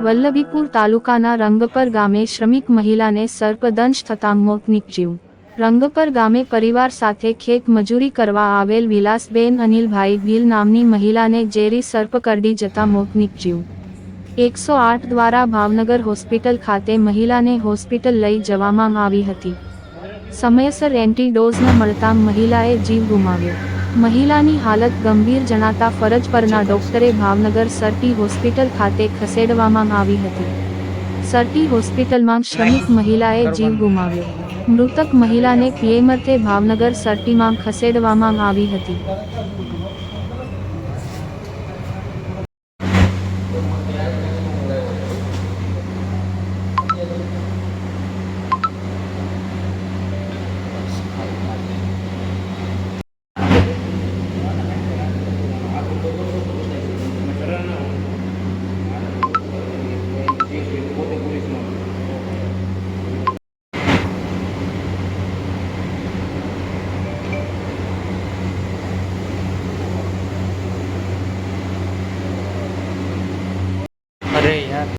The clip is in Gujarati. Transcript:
વલ્લભીપુર તાલુકાના રંગપર ગામે શ્રમિક મહિલાને સર્પદંશ થતાં મોત નીપજ્યું। રંગપર ગામે પરિવાર સાથે ખેત મજૂરી કરવા આવેલ વિલાસબેન અનિલભાઈ ભીલ નામની મહિલાને ઝેરી સર્પ કરડી જતા મોત નીપજ્યું। 108 દ્વારા ભાવનગર હોસ્પિટલ ખાતે મહિલાને હોસ્પિટલ લઈ જવામાં આવી હતી। સમયસર એન્ટીડોઝ ન મળતા મહિલાએ જીવ ગુમાવ્યો। મહિલાની હાલત ગંભીર જણાતા ફરજ પરના ડોક્ટરે ભાવનગર સરટી હોસ્પિટલ ખાતે ખસેડવામાં આવી હતી। સરટી હોસ્પિટલમાં શ્રમિક મહિલાએ જીવ ગુમાવ્યો। મૃતક મહિલાને પીએમઅર્થે ભાવનગર સરટીમાં ખસેડવામાં આવી હતી। अरे यार।